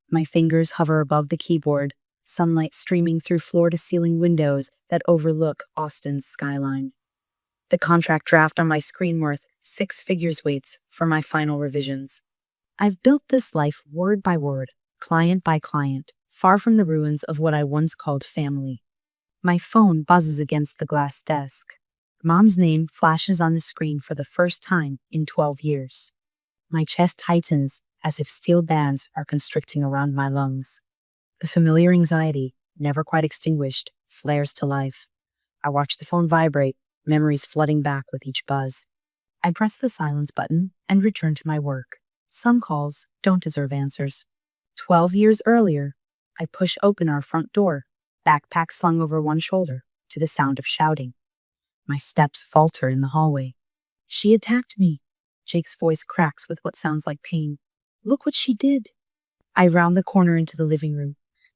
My fingers hover above the keyboard, sunlight streaming through floor-to-ceiling windows that overlook Austin's skyline. The contract draft on my screen worth 6 figures waits for my final revisions. I've built this life word by word, client by client, far from the ruins of what I once called family. My phone buzzes against the glass desk. Mom's name flashes on the screen for the first time in 12 years. My chest tightens as if steel bands are constricting around my lungs. The familiar anxiety, never quite extinguished, flares to life. I watch the phone vibrate, memories flooding back with each buzz. I press the silence button and return to my work. Some calls don't deserve answers. 12 years earlier, I push open our front door, backpack slung over one shoulder, to the sound of shouting. My steps falter in the hallway. She attacked me. Jake's voice cracks with what sounds like pain. Look what she did. I round the corner into the living room.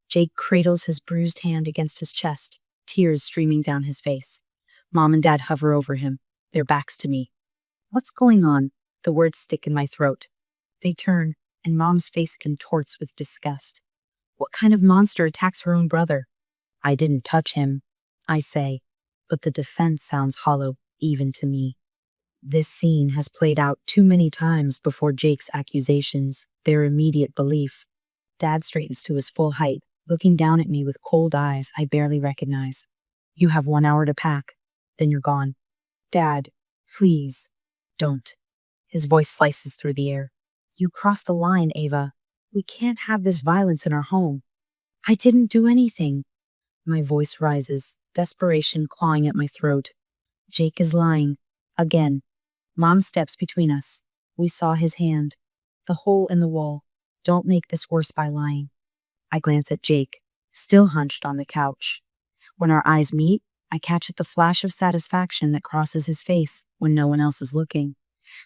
Jake cradles his bruised hand against his chest, tears streaming down his face. Mom and Dad hover over him, their backs to me. What's going on? The words stick in my throat. They turn, and Mom's face contorts with disgust. What kind of monster attacks her own brother? I didn't touch him, I say, but the defense sounds hollow, even to me. This scene has played out too many times before Jake's accusations, their immediate belief. Dad straightens to his full height, looking down at me with cold eyes I barely recognize. You have 1 hour to pack, then you're gone. Dad, please, don't. His voice slices through the air. You crossed the line, Ava. We can't have this violence in our home. I didn't do anything. My voice rises, desperation clawing at my throat. Jake is lying. Again. Mom steps between us. We saw his hand. The hole in the wall. Don't make this worse by lying. I glance at Jake, still hunched on the couch. When our eyes meet, I catch at the flash of satisfaction that crosses his face when no one else is looking.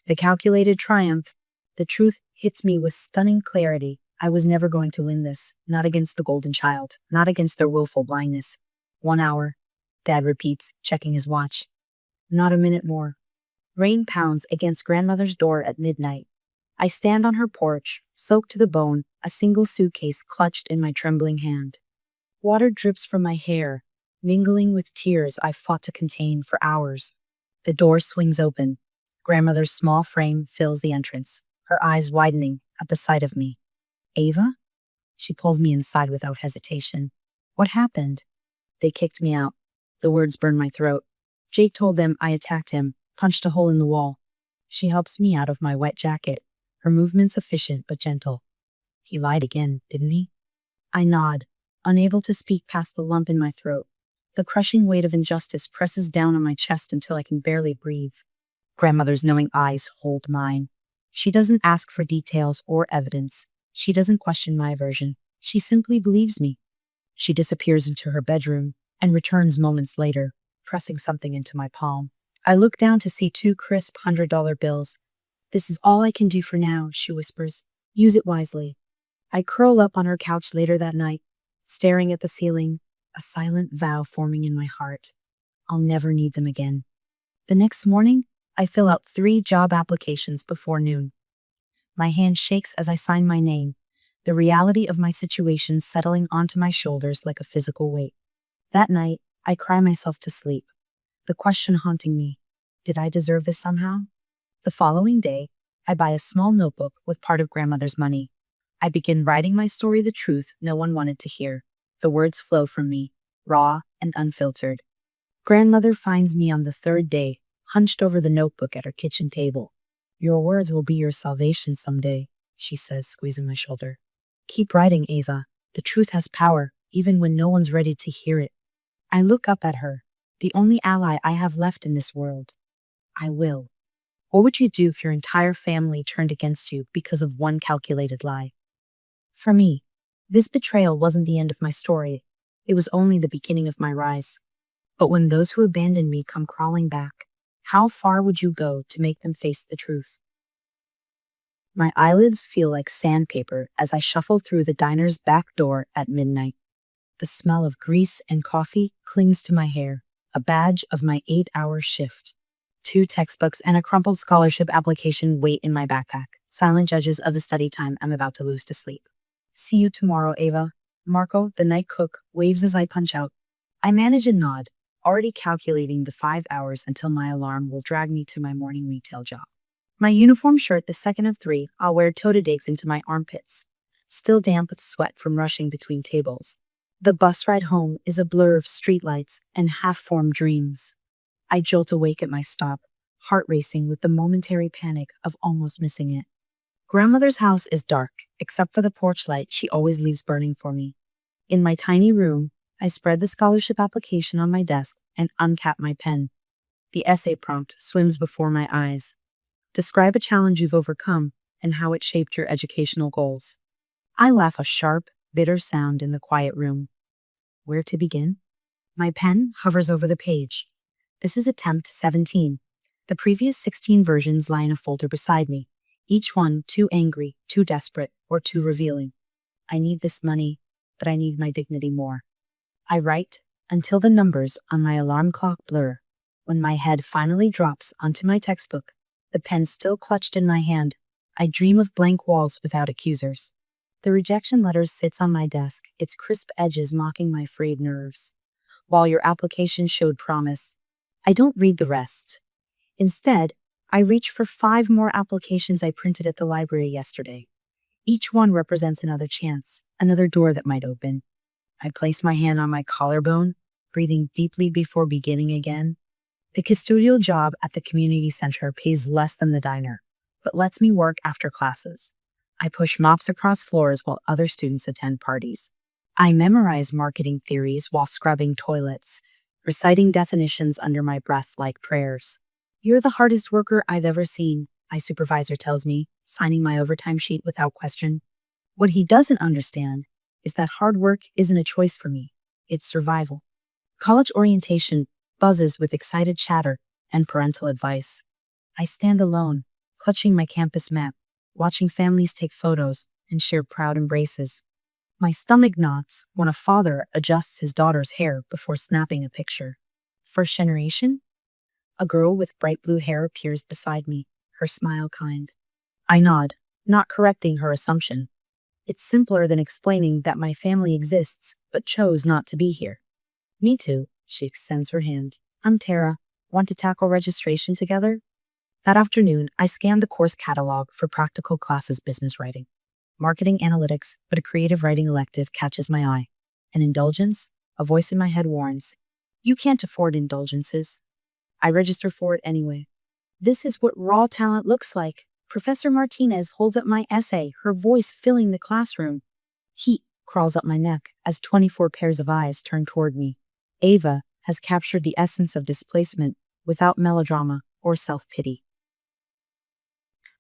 The calculated triumph. The truth hits me with stunning clarity. I was never going to win this, not against the golden child, not against their willful blindness. 1 hour, Dad repeats, checking his watch. Not a minute more. Rain pounds against grandmother's door at midnight. I stand on her porch, soaked to the bone, a single suitcase clutched in my trembling hand. Water drips from my hair, mingling with tears I've fought to contain for hours. The door swings open. Grandmother's small frame fills the entrance, her eyes widening at the sight of me. Ava? She pulls me inside without hesitation. What happened? They kicked me out. The words burn my throat. Jake told them I attacked him, punched a hole in the wall. She helps me out of my wet jacket, her movements efficient but gentle. He lied again, didn't he? I nod, unable to speak past the lump in my throat. The crushing weight of injustice presses down on my chest until I can barely breathe. Grandmother's knowing eyes hold mine. She doesn't ask for details or evidence. She doesn't question my version. She simply believes me. She disappears into her bedroom and returns moments later, pressing something into my palm. I look down to see 2 crisp $100 bills. This is all I can do for now, she whispers. Use it wisely. I curl up on her couch later that night, staring at the ceiling, a silent vow forming in my heart. I'll never need them again. The next morning, I fill out 3 job applications before noon. My hand shakes as I sign my name, the reality of my situation settling onto my shoulders like a physical weight. That night, I cry myself to sleep, the question haunting me, did I deserve this somehow? The following day, I buy a small notebook with part of grandmother's money. I begin writing my story, the truth no one wanted to hear. The words flow from me, raw and unfiltered. Grandmother finds me on the 3rd day, hunched over the notebook at her kitchen table. Your words will be your salvation someday, she says, squeezing my shoulder. Keep writing, Ava. The truth has power, even when no one's ready to hear it. I look up at her, the only ally I have left in this world. I will. What would you do if your entire family turned against you because of one calculated lie? For me, this betrayal wasn't the end of my story. It was only the beginning of my rise. But when those who abandoned me come crawling back, how far would you go to make them face the truth? My eyelids feel like sandpaper as I shuffle through the diner's back door at midnight. The smell of grease and coffee clings to my hair, a badge of my 8-hour shift. 2 textbooks and a crumpled scholarship application wait in my backpack, silent judges of the study time I'm about to lose to sleep. See you tomorrow, Ava. Marco, the night cook, waves as I punch out. I manage a nod, already calculating the 5 hours until my alarm will drag me to my morning retail job. My uniform shirt, the second of three, I'll wear toe-to-digs into my armpits, still damp with sweat from rushing between tables. The bus ride home is a blur of streetlights and half-formed dreams. I jolt awake at my stop, heart racing with the momentary panic of almost missing it. Grandmother's house is dark, except for the porch light she always leaves burning for me. In my tiny room, I spread the scholarship application on my desk and uncap my pen. The essay prompt swims before my eyes. Describe a challenge you've overcome and how it shaped your educational goals. I laugh a sharp, bitter sound in the quiet room. Where to begin? My pen hovers over the page. This is attempt 17. The previous 16 versions lie in a folder beside me, each one too angry, too desperate, or too revealing. I need this money, but I need my dignity more. I write until the numbers on my alarm clock blur. When my head finally drops onto my textbook, the pen still clutched in my hand, I dream of blank walls without accusers. The rejection letter sits on my desk, its crisp edges mocking my frayed nerves. While your application showed promise, I don't read the rest. Instead, I reach for 5 more applications I printed at the library yesterday. Each one represents another chance, another door that might open. I place my hand on my collarbone, breathing deeply before beginning again. The custodial job at the community center pays less than the diner, but lets me work after classes. I push mops across floors while other students attend parties. I memorize marketing theories while scrubbing toilets, reciting definitions under my breath like prayers. You're the hardest worker I've ever seen, my supervisor tells me, signing my overtime sheet without question. What he doesn't understand is that hard work isn't a choice for me, it's survival. College orientation buzzes with excited chatter and parental advice. I stand alone, clutching my campus map, watching families take photos and share proud embraces. My stomach knots when a father adjusts his daughter's hair before snapping a picture. First generation? A girl with bright blue hair appears beside me, her smile kind. I nod, not correcting her assumption. It's simpler than explaining that my family exists, but chose not to be here. Me too, she extends her hand. I'm Tara. Want to tackle registration together? That afternoon, I scanned the course catalog for practical classes business writing. Marketing analytics, but a creative writing elective catches my eye. An indulgence? A voice in my head warns. You can't afford indulgences. I register for it anyway. This is what raw talent looks like. Professor Martinez holds up my essay, her voice filling the classroom. Heat crawls up my neck as 24 pairs of eyes turn toward me. Ava has captured the essence of displacement without melodrama or self-pity.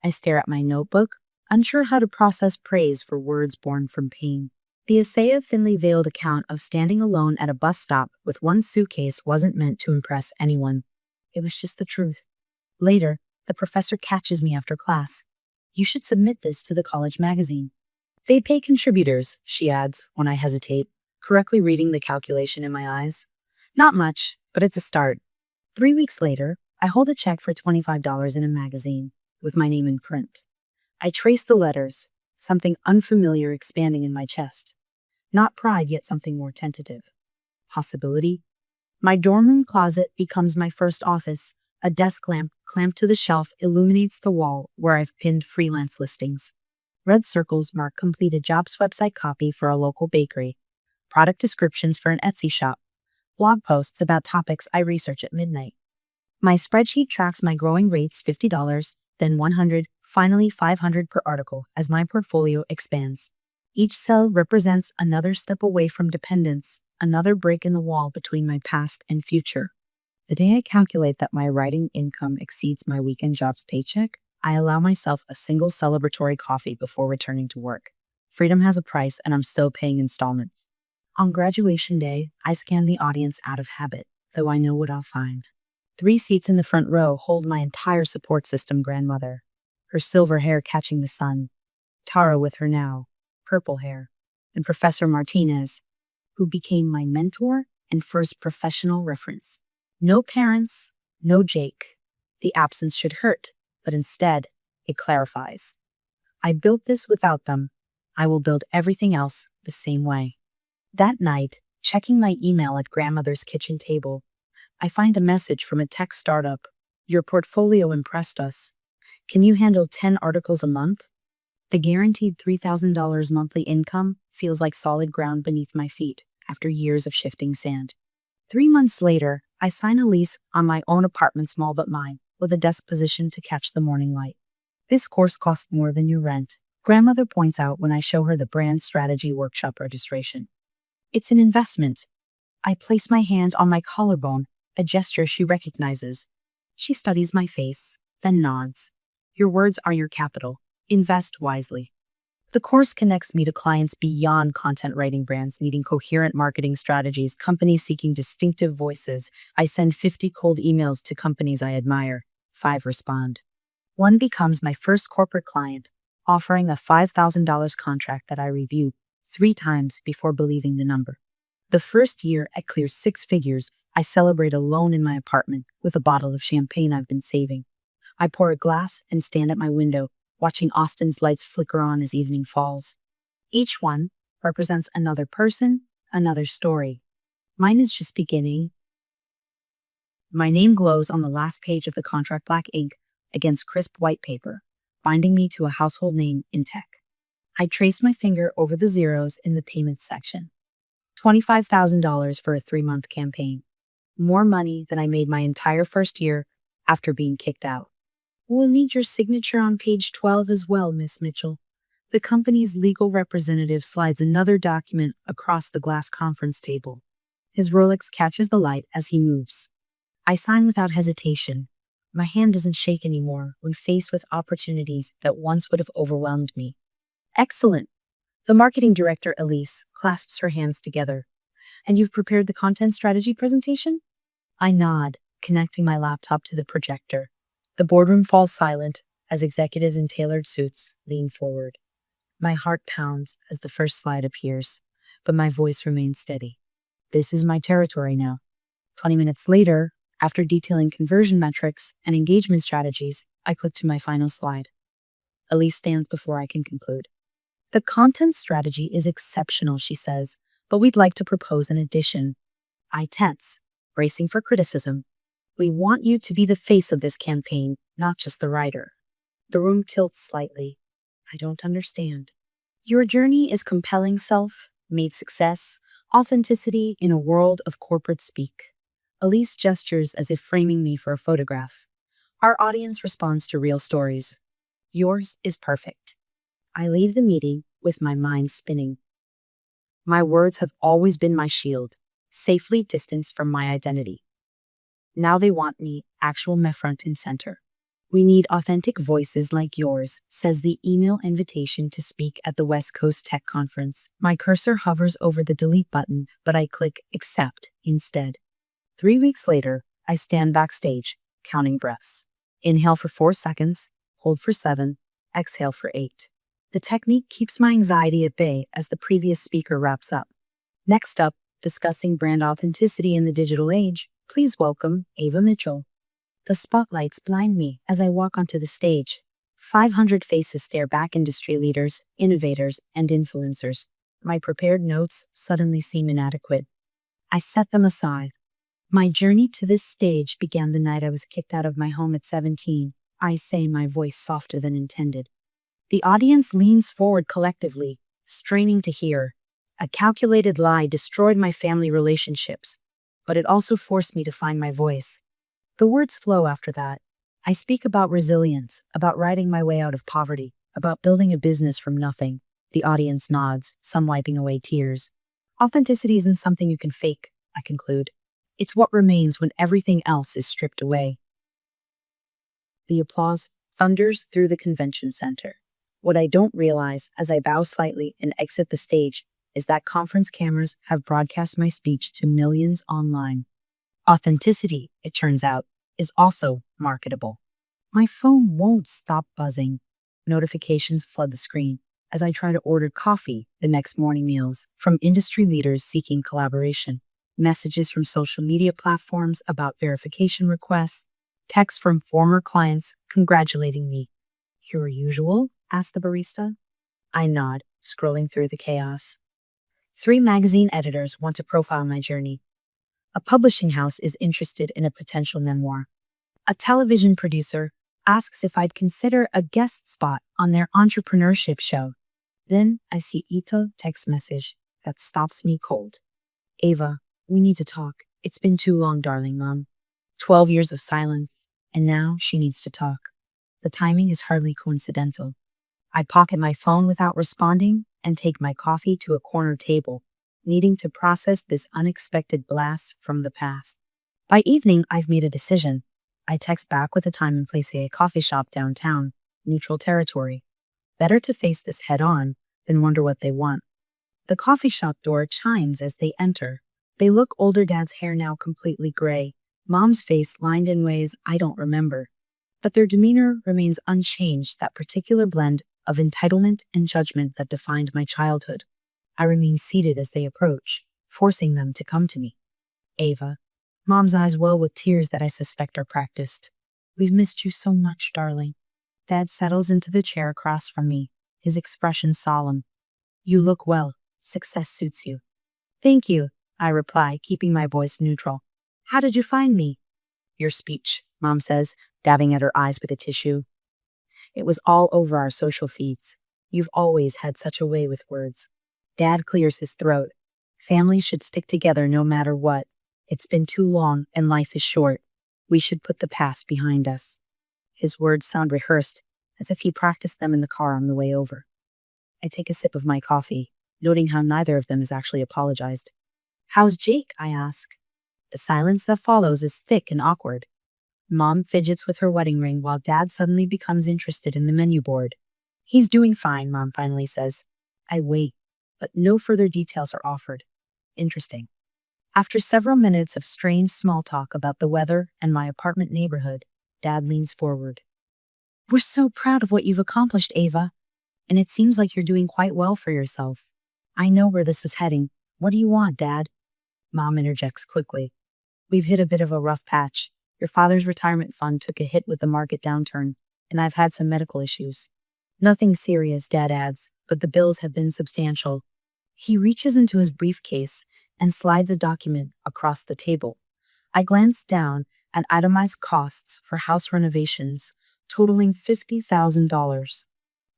I stare at my notebook, unsure how to process praise for words born from pain. The essay, a thinly veiled account of standing alone at a bus stop with one suitcase, wasn't meant to impress anyone. It was just the truth. Later, the professor catches me after class. You should submit this to the college magazine. They pay contributors, she adds when I hesitate, correctly reading the calculation in my eyes. Not much, but it's a start. 3 weeks later, I hold a check for $25 in a magazine, with my name in print. I trace the letters, something unfamiliar expanding in my chest. Not pride, yet something more tentative. Possibility? My dorm room closet becomes my first office. A desk lamp clamped to the shelf illuminates the wall where I've pinned freelance listings. Red circles mark completed jobs website copy for a local bakery, product descriptions for an Etsy shop, blog posts about topics I research at midnight. My spreadsheet tracks my growing rates: $50, then $100, finally $500 per article as my portfolio expands. Each cell represents another step away from dependence, another break in the wall between my past and future. The day I calculate that my writing income exceeds my weekend job's paycheck, I allow myself a single celebratory coffee before returning to work. Freedom has a price, and I'm still paying installments. On graduation day, I scan the audience out of habit, though I know what I'll find. 3 seats in the front row hold my entire support system grandmother, her silver hair catching the sun, Tara with her now purple hair, and Professor Martinez, who became my mentor and first professional reference. No parents, no Jake. The absence should hurt, but instead, it clarifies. I built this without them. I will build everything else the same way. That night, checking my email at grandmother's kitchen table, I find a message from a tech startup. Your portfolio impressed us. Can you handle 10 articles a month? The guaranteed $3,000 monthly income feels like solid ground beneath my feet after years of shifting sand. 3 months later, I sign a lease on my own apartment, small but mine, with a desk position to catch the morning light. This course costs more than your rent, grandmother points out when I show her the brand strategy workshop registration. It's an investment. I place my hand on my collarbone, a gesture she recognizes. She studies my face, then nods. Your words are your capital. Invest wisely. The course connects me to clients beyond content writing, brands needing coherent marketing strategies, companies seeking distinctive voices. I send 50 cold emails to companies I admire. 5 respond. One becomes my first corporate client, offering a $5,000 contract that I review 3 times before believing the number. The first year I clear 6 figures, I celebrate alone in my apartment with a bottle of champagne I've been saving. I pour a glass and stand at my window, watching Austin's lights flicker on as evening falls. Each one represents another person, another story. Mine is just beginning. My name glows on the last page of the contract, black ink against crisp white paper, binding me to a household name in tech. I trace my finger over the zeros in the payments section. $25,000 for a 3-month campaign. More money than I made my entire first year after being kicked out. We'll need your signature on page 12 as well, Miss Mitchell. The company's legal representative slides another document across the glass conference table. His Rolex catches the light as he moves. I sign without hesitation. My hand doesn't shake anymore when faced with opportunities that once would have overwhelmed me. Excellent. The marketing director, Elise, clasps her hands together. And you've prepared the content strategy presentation? I nod, connecting my laptop to the projector. The boardroom falls silent as executives in tailored suits lean forward. My heart pounds as the first slide appears, but my voice remains steady. This is my territory now. 20 minutes later, after detailing conversion metrics and engagement strategies, I click to my final slide. Elise stands before I can conclude. The content strategy is exceptional, she says, but we'd like to propose an addition. I tense, bracing for criticism. We want you to be the face of this campaign, not just the writer. The room tilts slightly. I don't understand. Your journey is compelling self-made success, authenticity in a world of corporate speak. Elise gestures as if framing me for a photograph. Our audience responds to real stories. Yours is perfect. I leave the meeting with my mind spinning. My words have always been my shield, safely distanced from my identity. Now they want me actual front and center. We need authentic voices like yours, says the email invitation to speak at the West Coast Tech Conference. My cursor hovers over the delete button, but I click accept instead. 3 weeks later, I stand backstage, counting breaths. Inhale for 4 seconds, hold for 7, exhale for 8. The technique keeps my anxiety at bay as the previous speaker wraps up. Next up, discussing brand authenticity in the digital age, please welcome Ava Mitchell. The spotlights blind me as I walk onto the stage. 500 faces stare back, industry leaders, innovators, and influencers. My prepared notes suddenly seem inadequate. I set them aside. My journey to this stage began the night I was kicked out of my home at 17. I say, my voice softer than intended. The audience leans forward collectively, straining to hear. A calculated lie destroyed my family relationships, but it also forced me to find my voice. The words flow after that. I speak about resilience, about riding my way out of poverty, about building a business from nothing. The audience nods, some wiping away tears. Authenticity isn't something you can fake, I conclude. It's what remains when everything else is stripped away. The applause thunders through the convention center. What I don't realize as I bow slightly and exit the stage is that conference cameras have broadcast my speech to millions online. Authenticity, it turns out, is also marketable. My phone won't stop buzzing. Notifications flood the screen as I try to order coffee, the next morning meals from industry leaders seeking collaboration, messages from social media platforms about verification requests, texts from former clients congratulating me. Your usual? Asked the barista. I nod, scrolling through the chaos. 3 magazine editors want to profile my journey. A publishing house is interested in a potential memoir. A television producer asks if I'd consider a guest spot on their entrepreneurship show. Then I see Ito text message that stops me cold. Ava, we need to talk. It's been too long, darling mom. 12 years of silence, and now she needs to talk. The timing is hardly coincidental. I pocket my phone without responding and take my coffee to a corner table, needing to process this unexpected blast from the past. By evening, I've made a decision. I text back with a time and place at a coffee shop downtown, neutral territory. Better to face this head on than wonder what they want. The coffee shop door chimes as they enter. They look older, dad's hair now completely gray, mom's face lined in ways I don't remember. But their demeanor remains unchanged, that particular blend of entitlement and judgment that defined my childhood. I remain seated as they approach, forcing them to come to me. Ava. Mom's eyes well with tears that I suspect are practiced. We've missed you so much, darling. Dad settles into the chair across from me, his expression solemn. You look well. Success suits you. Thank you, I reply, keeping my voice neutral. How did you find me? Your speech, Mom says, dabbing at her eyes with a tissue. It was all over our social feeds. You've always had such a way with words. Dad clears his throat. Families should stick together no matter what. It's been too long and life is short. We should put the past behind us. His words sound rehearsed, as if he practiced them in the car on the way over. I take a sip of my coffee, noting how neither of them has actually apologized. How's Jake? I ask. The silence that follows is thick and awkward. Mom fidgets with her wedding ring while Dad suddenly becomes interested in the menu board. He's doing fine, Mom finally says. I wait, but no further details are offered. Interesting. After several minutes of strained small talk about the weather and my apartment neighborhood, Dad leans forward. We're so proud of what you've accomplished, Ava. And it seems like you're doing quite well for yourself. I know where this is heading. What do you want, Dad? Mom interjects quickly. We've hit a bit of a rough patch. Your father's retirement fund took a hit with the market downturn, and I've had some medical issues. Nothing serious, Dad adds, but the bills have been substantial. He reaches into his briefcase and slides a document across the table. I glance down at itemized costs for house renovations, totaling $50,000.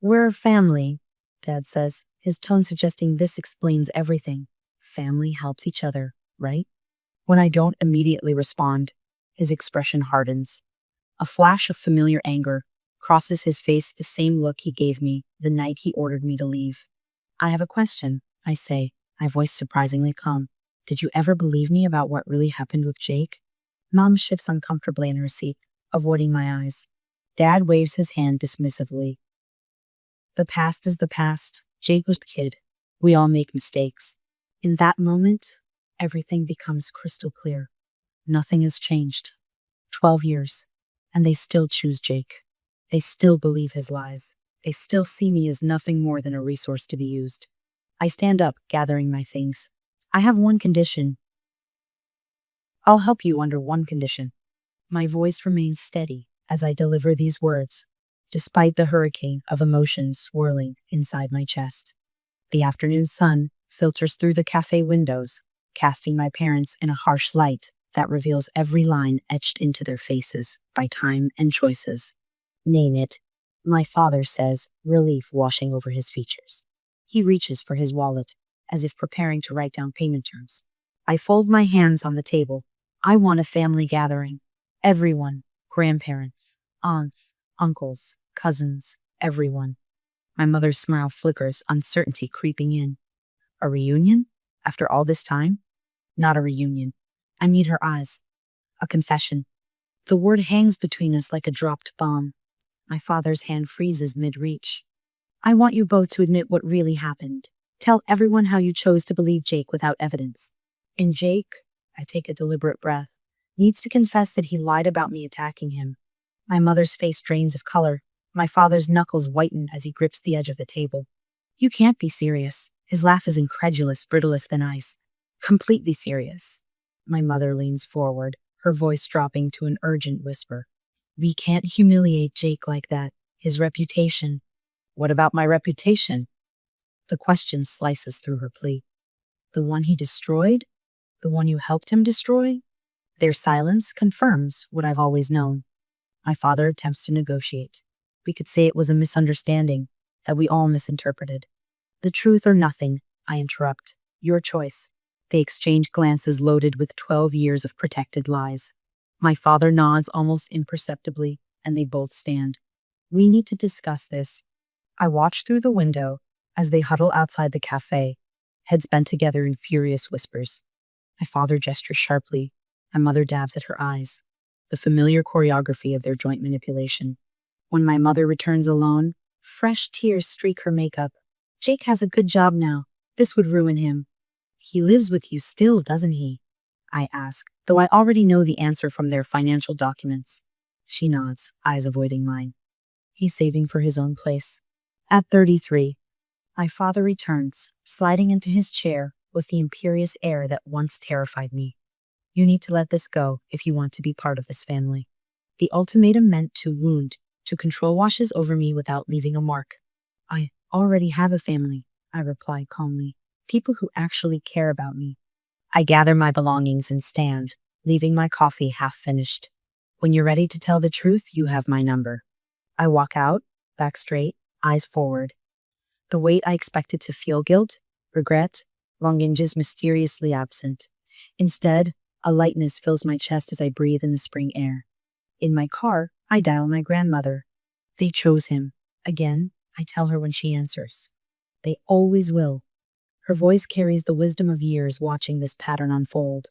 We're a family, Dad says, his tone suggesting this explains everything. Family helps each other, right? When I don't immediately respond, his expression hardens. A flash of familiar anger crosses his face, the same look he gave me the night he ordered me to leave. I have a question, I say, my voice surprisingly calm. Did you ever believe me about what really happened with Jake? Mom shifts uncomfortably in her seat, avoiding my eyes. Dad waves his hand dismissively. The past is the past. Jake was a kid. We all make mistakes. In that moment, everything becomes crystal clear. Nothing has changed. 12 years, and they still choose Jake. They still believe his lies. They still see me as nothing more than a resource to be used. I stand up, gathering my things. I have one condition. I'll help you under one condition. My voice remains steady as I deliver these words, despite the hurricane of emotions swirling inside my chest. The afternoon sun filters through the cafe windows, casting my parents in a harsh light that reveals every line etched into their faces by time and choices. Name it, my father says, relief washing over his features. He reaches for his wallet, as if preparing to write down payment terms. I fold my hands on the table. I want a family gathering. Everyone, grandparents, aunts, uncles, cousins, everyone. My mother's smile flickers, uncertainty creeping in. A reunion? After all this time? Not a reunion. I meet her eyes. A confession. The word hangs between us like a dropped bomb. My father's hand freezes mid-reach. I want you both to admit what really happened. Tell everyone how you chose to believe Jake without evidence. And Jake, I take a deliberate breath, needs to confess that he lied about me attacking him. My mother's face drains of color. My father's knuckles whiten as he grips the edge of the table. You can't be serious. His laugh is incredulous, brittlest than ice. Completely serious. My mother leans forward, her voice dropping to an urgent whisper. We can't humiliate Jake like that. His reputation. What about my reputation? The question slices through her plea. The one he destroyed? The one you helped him destroy? Their silence confirms what I've always known. My father attempts to negotiate. We could say it was a misunderstanding, that we all misinterpreted. The truth or nothing, I interrupt. Your choice. They exchange glances loaded with 12 years of protected lies. My father nods almost imperceptibly, and they both stand. We need to discuss this. I watch through the window as they huddle outside the cafe, heads bent together in furious whispers. My father gestures sharply. My mother dabs at her eyes. The familiar choreography of their joint manipulation. When my mother returns alone, fresh tears streak her makeup. Jake has a good job now. This would ruin him. He lives with you still, doesn't he? I ask, though I already know the answer from their financial documents. She nods, eyes avoiding mine. He's saving for his own place. At 33, my father returns, sliding into his chair with the imperious air that once terrified me. You need to let this go if you want to be part of this family. The ultimatum meant to wound, to control washes over me without leaving a mark. I already have a family, I reply calmly. People who actually care about me. I gather my belongings and stand, leaving my coffee half finished. When you're ready to tell the truth, you have my number. I walk out, back straight, eyes forward. The weight I expected to feel guilt, regret, longing is mysteriously absent. Instead, a lightness fills my chest as I breathe in the spring air. In my car, I dial my grandmother. They chose him. Again, I tell her when she answers. They always will. Her voice carries the wisdom of years watching this pattern unfold.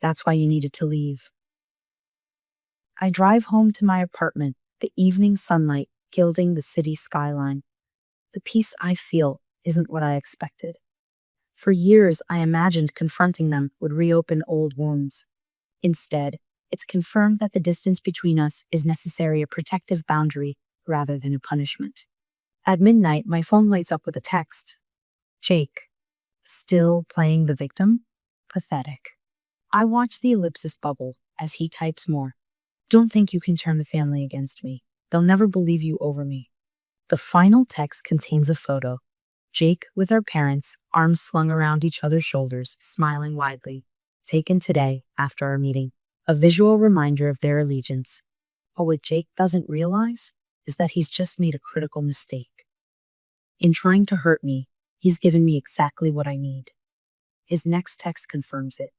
That's why you needed to leave. I drive home to my apartment, the evening sunlight gilding the city skyline. The peace I feel isn't what I expected. For years, I imagined confronting them would reopen old wounds. Instead, it's confirmed that the distance between us is necessarily a protective boundary rather than a punishment. At midnight, my phone lights up with a text. Jake. Still playing the victim? Pathetic. I watch the ellipsis bubble as he types more. Don't think you can turn the family against me. They'll never believe you over me. The final text contains a photo. Jake with our parents, arms slung around each other's shoulders, smiling widely. Taken today, after our meeting. A visual reminder of their allegiance. But what Jake doesn't realize is that he's just made a critical mistake. In trying to hurt me, he's given me exactly what I need. His next text confirms it.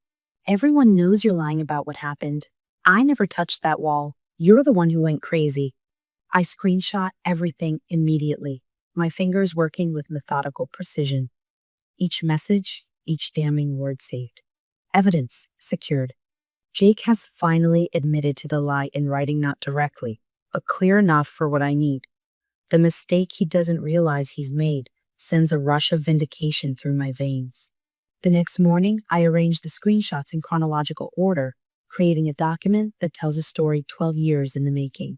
Everyone knows you're lying about what happened. I never touched that wall. You're the one who went crazy. I screenshot everything immediately, my fingers working with methodical precision. Each message, each damning word saved. Evidence secured. Jake has finally admitted to the lie in writing, not directly, but clear enough for what I need. The mistake he doesn't realize he's made sends a rush of vindication through my veins. The next morning, I arrange the screenshots in chronological order, creating a document that tells a story 12 years in the making.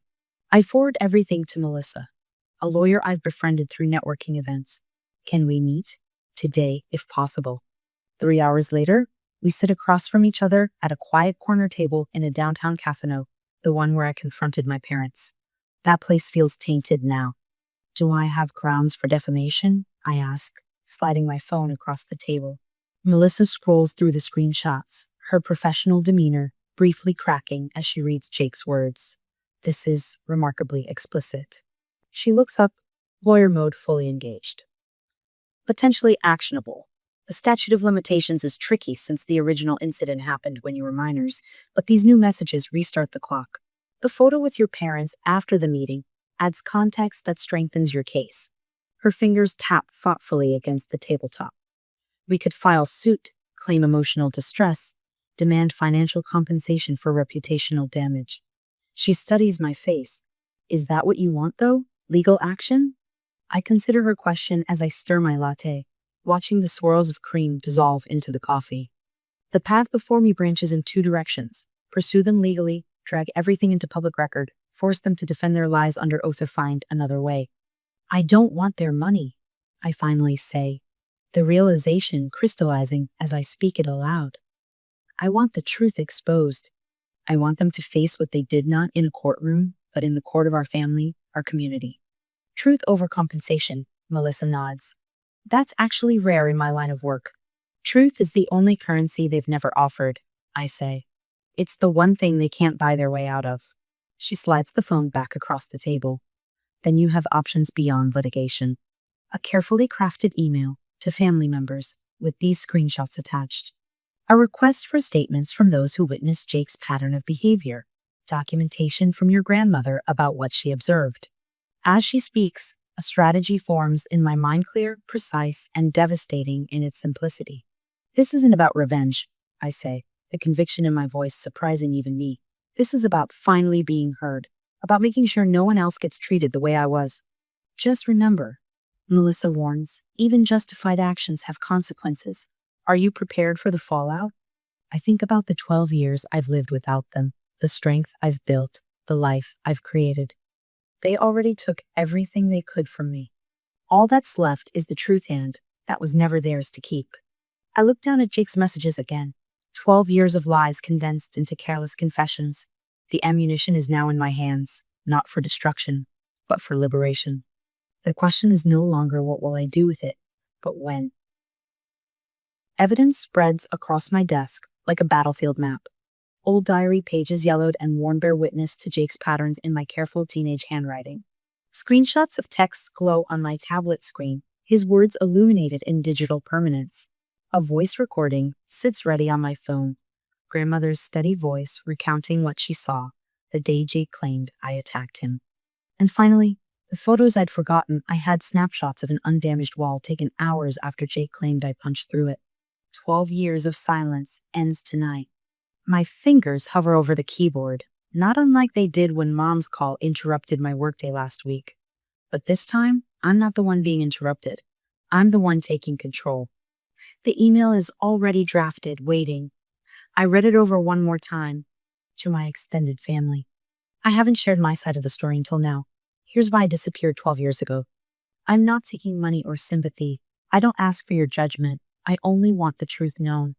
I forward everything to Melissa, a lawyer I've befriended through networking events. Can we meet? Today, if possible. 3 hours later, we sit across from each other at a quiet corner table in a downtown café, the one where I confronted my parents. That place feels tainted now. Do I have grounds for defamation? I ask, sliding my phone across the table. Melissa scrolls through the screenshots, her professional demeanor briefly cracking as she reads Jake's words. This is remarkably explicit. She looks up, lawyer mode fully engaged. Potentially actionable. The statute of limitations is tricky since the original incident happened when you were minors, but these new messages restart the clock. The photo with your parents after the meeting adds context that strengthens your case. Her fingers tap thoughtfully against the tabletop. We could file suit, claim emotional distress, demand financial compensation for reputational damage. She studies my face. Is that what you want, though? Legal action? I consider her question as I stir my latte, watching the swirls of cream dissolve into the coffee. The path before me branches in two directions. Pursue them legally, drag everything into public record, force them to defend their lies under oath, or find another way. I don't want their money, I finally say, the realization crystallizing as I speak it aloud. I want the truth exposed. I want them to face what they did not in a courtroom, but in the court of our family, our community. Truth over compensation, Melissa nods. That's actually rare in my line of work. Truth is the only currency they've never offered, I say. It's the one thing they can't buy their way out of. She slides the phone back across the table. Then you have options beyond litigation. A carefully crafted email to family members with these screenshots attached. A request for statements from those who witnessed Jake's pattern of behavior. Documentation from your grandmother about what she observed. As she speaks, a strategy forms in my mind, clear, precise, and devastating in its simplicity. This isn't about revenge, I say, the conviction in my voice surprising even me. This is about finally being heard, about making sure no one else gets treated the way I was. Just remember, Melissa warns, even justified actions have consequences. Are you prepared for the fallout? I think about the 12 years I've lived without them, the strength I've built, the life I've created. They already took everything they could from me. All that's left is the truth hand that was never theirs to keep. I look down at Jake's messages again. 12 years of lies condensed into careless confessions. The ammunition is now in my hands, not for destruction, but for liberation. The question is no longer what will I do with it, but when. Evidence spreads across my desk like a battlefield map. Old diary pages yellowed and worn bear witness to Jake's patterns in my careful teenage handwriting. Screenshots of texts glow on my tablet screen, his words illuminated in digital permanence. A voice recording sits ready on my phone. Grandmother's steady voice recounting what she saw the day Jake claimed I attacked him. And finally, the photos I'd forgotten. I had snapshots of an undamaged wall taken hours after Jake claimed I punched through it. 12 years of silence ends tonight. My fingers hover over the keyboard, not unlike they did when Mom's call interrupted my workday last week. But this time, I'm not the one being interrupted. I'm the one taking control. The email is already drafted, waiting. I read it over one more time. To my extended family. I haven't shared my side of the story until now. Here's why I disappeared 12 years ago. I'm not seeking money or sympathy. I don't ask for your judgment. I only want the truth known.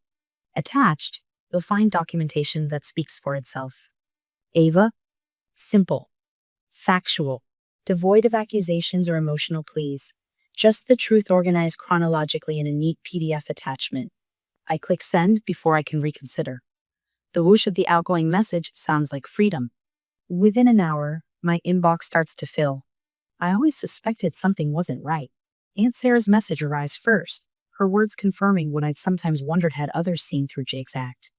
Attached, you'll find documentation that speaks for itself. Ava, simple, factual, devoid of accusations or emotional pleas. Just the truth organized chronologically in a neat PDF attachment. I click send before I can reconsider. The whoosh of the outgoing message sounds like freedom. Within an hour, my inbox starts to fill. I always suspected something wasn't right. Aunt Sarah's message arrives first, her words confirming what I'd sometimes wondered had others seen through Jake's act.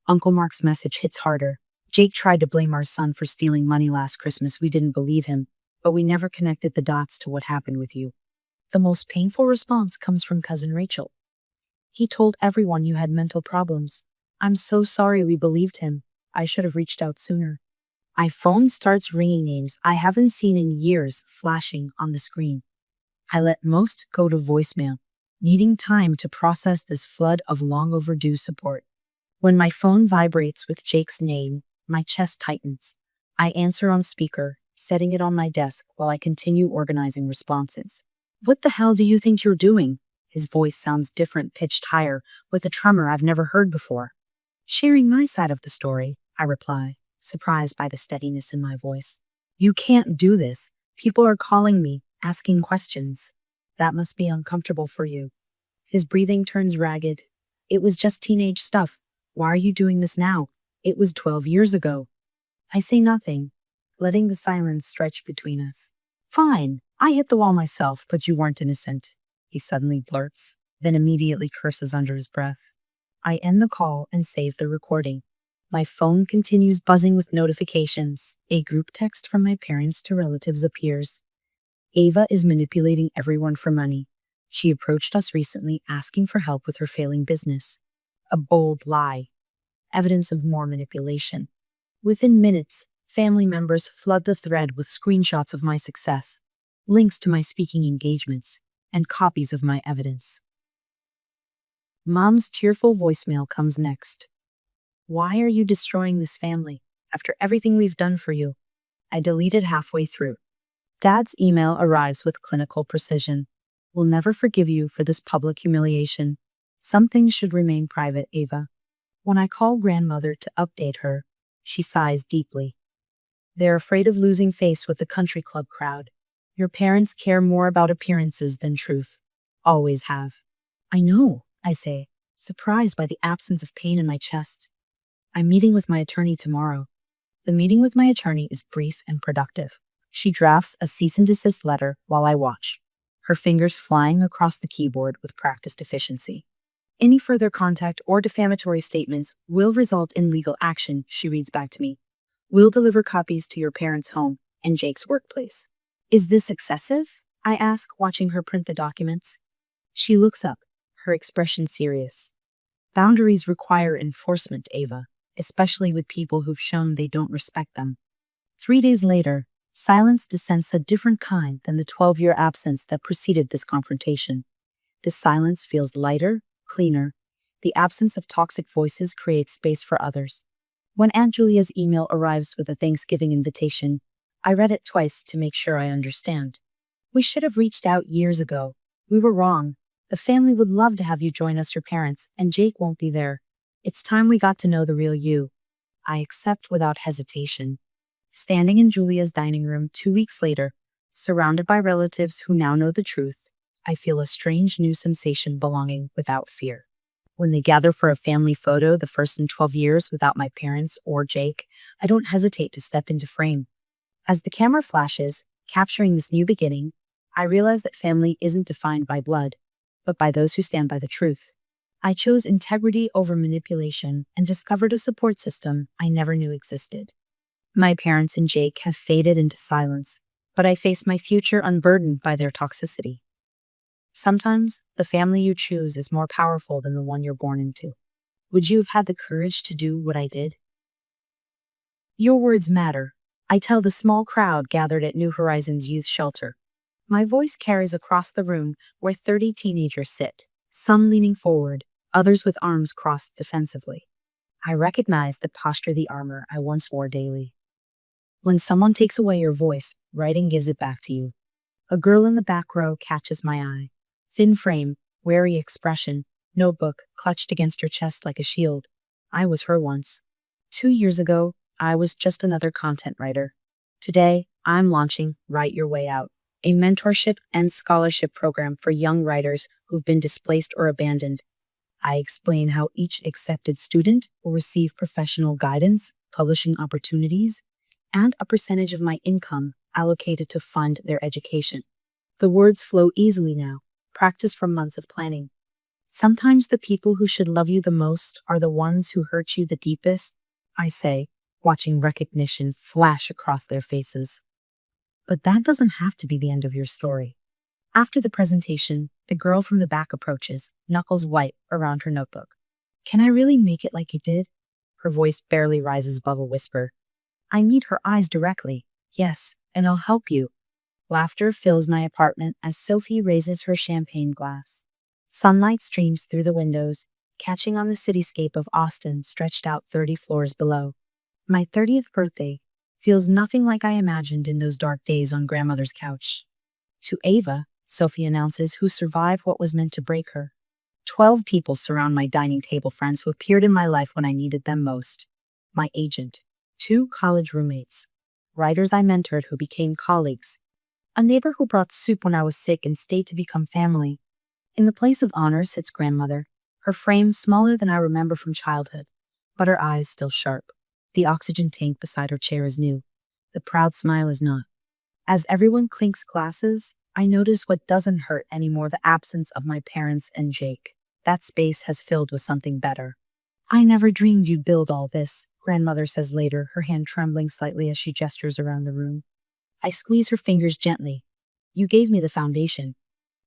Uncle Mark's message hits harder. Jake tried to blame our son for stealing money last Christmas. We didn't believe him, but we never connected the dots to what happened with you. The most painful response comes from Cousin Rachel. He told everyone you had mental problems. I'm so sorry we believed him. I should have reached out sooner. My phone starts ringing, names I haven't seen in years flashing on the screen. I let most go to voicemail, needing time to process this flood of long overdue support. When my phone vibrates with Jake's name, my chest tightens. I answer on speaker, setting it on my desk while I continue organizing responses. What the hell do you think you're doing? His voice sounds different, pitched higher, with a tremor I've never heard before. Sharing my side of the story, I reply, surprised by the steadiness in my voice. You can't do this. People are calling me, asking questions. That must be uncomfortable for you. His breathing turns ragged. It was just teenage stuff. Why are you doing this now? It was 12 years ago. I say nothing, letting the silence stretch between us. Fine, I hit the wall myself, but you weren't innocent, he suddenly blurts, then immediately curses under his breath. I end the call and save the recording. My phone continues buzzing with notifications. A group text from my parents to relatives appears. Ava is manipulating everyone for money. She approached us recently asking for help with her failing business. A bold lie. Evidence of more manipulation. Within minutes, family members flood the thread with screenshots of my success, links to my speaking engagements, and copies of my evidence. Mom's tearful voicemail comes next. Why are you destroying this family after everything we've done for you? I deleted halfway through. Dad's email arrives with clinical precision. We'll never forgive you for this public humiliation. Some things should remain private, Ava. When I call grandmother to update her, she sighs deeply. They're afraid of losing face with the country club crowd. Your parents care more about appearances than truth. Always have. I know, I say, surprised by the absence of pain in my chest. I'm meeting with my attorney tomorrow. The meeting with my attorney is brief and productive. She drafts a cease and desist letter while I watch, her fingers flying across the keyboard with practiced efficiency. Any further contact or defamatory statements will result in legal action, she reads back to me. We'll deliver copies to your parents' home and Jake's workplace. Is this excessive? I ask, watching her print the documents. She looks up, her expression serious. Boundaries require enforcement, Ava, especially with people who've shown they don't respect them. 3 days later, silence descends a different kind than the 12-year absence that preceded this confrontation. This silence feels lighter, cleaner. The absence of toxic voices creates space for others. When Aunt Julia's email arrives with a Thanksgiving invitation, I read it twice to make sure I understand. We should have reached out years ago. We were wrong. The family would love to have you join us, your parents, and Jake won't be there. It's time we got to know the real you. I accept without hesitation. Standing in Julia's dining room 2 weeks later, surrounded by relatives who now know the truth, I feel a strange new sensation belonging without fear. When they gather for a family photo, the first in 12 years without my parents or Jake, I don't hesitate to step into frame. As the camera flashes, capturing this new beginning, I realize that family isn't defined by blood, but by those who stand by the truth. I chose integrity over manipulation and discovered a support system I never knew existed. My parents and Jake have faded into silence, but I face my future unburdened by their toxicity. Sometimes the family you choose is more powerful than the one you're born into. Would you have had the courage to do what I did? Your words matter, I tell the small crowd gathered at New Horizons Youth Shelter. My voice carries across the room where 30 teenagers sit, some leaning forward, others with arms crossed defensively. I recognize the posture, the armor I once wore daily. When someone takes away your voice, writing gives it back to you. A girl in the back row catches my eye. Thin frame, wary expression, notebook clutched against her chest like a shield. I was her once. 2 years ago, I was just another content writer. Today, I'm launching Write Your Way Out, a mentorship and scholarship program for young writers who've been displaced or abandoned. I explain how each accepted student will receive professional guidance, publishing opportunities, and a percentage of my income allocated to fund their education. The words flow easily now, practiced from months of planning. Sometimes the people who should love you the most are the ones who hurt you the deepest, I say, watching recognition flash across their faces. But that doesn't have to be the end of your story. After the presentation, the girl from the back approaches, knuckles white around her notebook. Can I really make it like you did? Her voice barely rises above a whisper. I meet her eyes directly. Yes, and I'll help you. Laughter fills my apartment as Sophie raises her champagne glass. Sunlight streams through the windows, catching on the cityscape of Austin stretched out 30 floors below. My 30th birthday feels nothing like I imagined in those dark days on grandmother's couch. To Ava, Sophie announces, who survived what was meant to break her. 12 people surround my dining table, friends who appeared in my life when I needed them most. My agent, 2 college roommates, writers I mentored who became colleagues, a neighbor who brought soup when I was sick and stayed to become family. In the place of honor sits grandmother, her frame smaller than I remember from childhood, but her eyes still sharp. The oxygen tank beside her chair is new. The proud smile is not. As everyone clinks glasses, I notice what doesn't hurt anymore: the absence of my parents and Jake. That space has filled with something better. I never dreamed you'd build all this, grandmother says later, her hand trembling slightly as she gestures around the room. I squeeze her fingers gently. You gave me the foundation.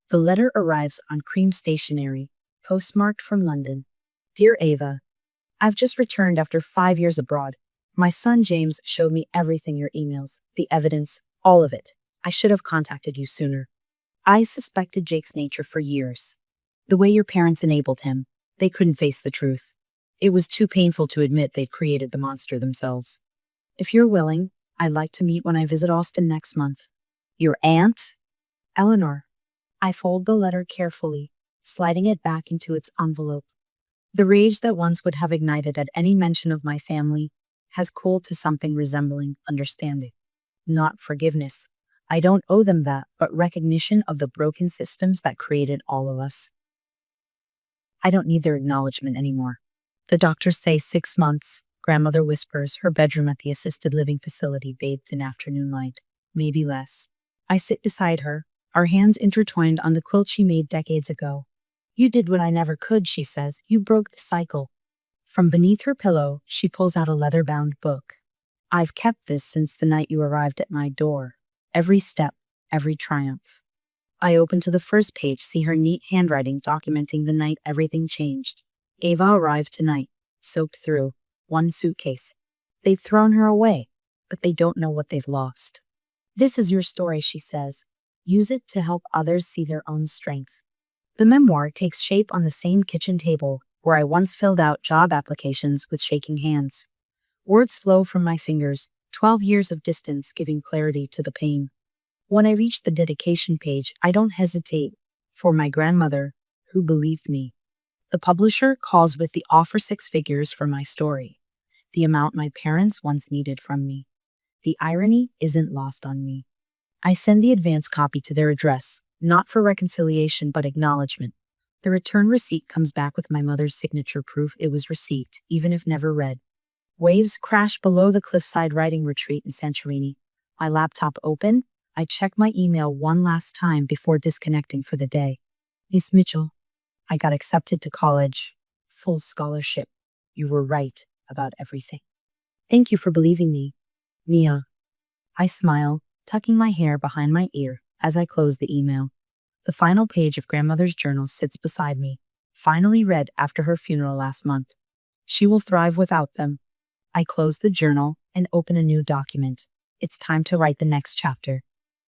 The letter arrives on cream stationery, postmarked from London. Dear Ava, I've just returned after 5 years abroad. My son James showed me everything, your emails, the evidence, all of it. I should have contacted you sooner. I suspected Jake's nature for years. The way your parents enabled him, they couldn't face the truth. It was too painful to admit they'd created the monster themselves. If you're willing, I'd like to meet when I visit Austin next month. Your aunt? Eleanor. I fold the letter carefully, sliding it back into its envelope. The rage that once would have ignited at any mention of my family has cooled to something resembling understanding. Not forgiveness. I don't owe them that, but recognition of the broken systems that created all of us. I don't need their acknowledgement anymore. The doctors say 6 months, grandmother whispers, her bedroom at the assisted living facility bathed in afternoon light. Maybe less. I sit beside her, our hands intertwined on the quilt she made decades ago. You did what I never could, she says. You broke the cycle. From beneath her pillow, she pulls out a leather-bound book. I've kept this since the night you arrived at my door. Every step, every triumph. I open to the first page, see her neat handwriting documenting the night everything changed. Ava arrived tonight, soaked through, one suitcase. They've thrown her away, but they don't know what they've lost. This is your story, she says. Use it to help others see their own strength. The memoir takes shape on the same kitchen table where I once filled out job applications with shaking hands. Words flow from my fingers, 12 years of distance giving clarity to the pain. When I reach the dedication page, I don't hesitate. For my grandmother, who believed me. The publisher calls with the offer 6 figures for my story, the amount my parents once needed from me. The irony isn't lost on me. I send the advance copy to their address, not for reconciliation but acknowledgement. The return receipt comes back with my mother's signature, proof it was received, even if never read. Waves crash below the cliffside riding retreat in Santorini. My laptop open, I check my email one last time before disconnecting for the day. Miss Mitchell, I got accepted to college. Full scholarship. You were right about everything. Thank you for believing me. Mia. I smile, tucking my hair behind my ear as I close the email. The final page of grandmother's journal sits beside me, finally read after her funeral last month. She will thrive without them. I close the journal and open a new document. It's time to write the next chapter.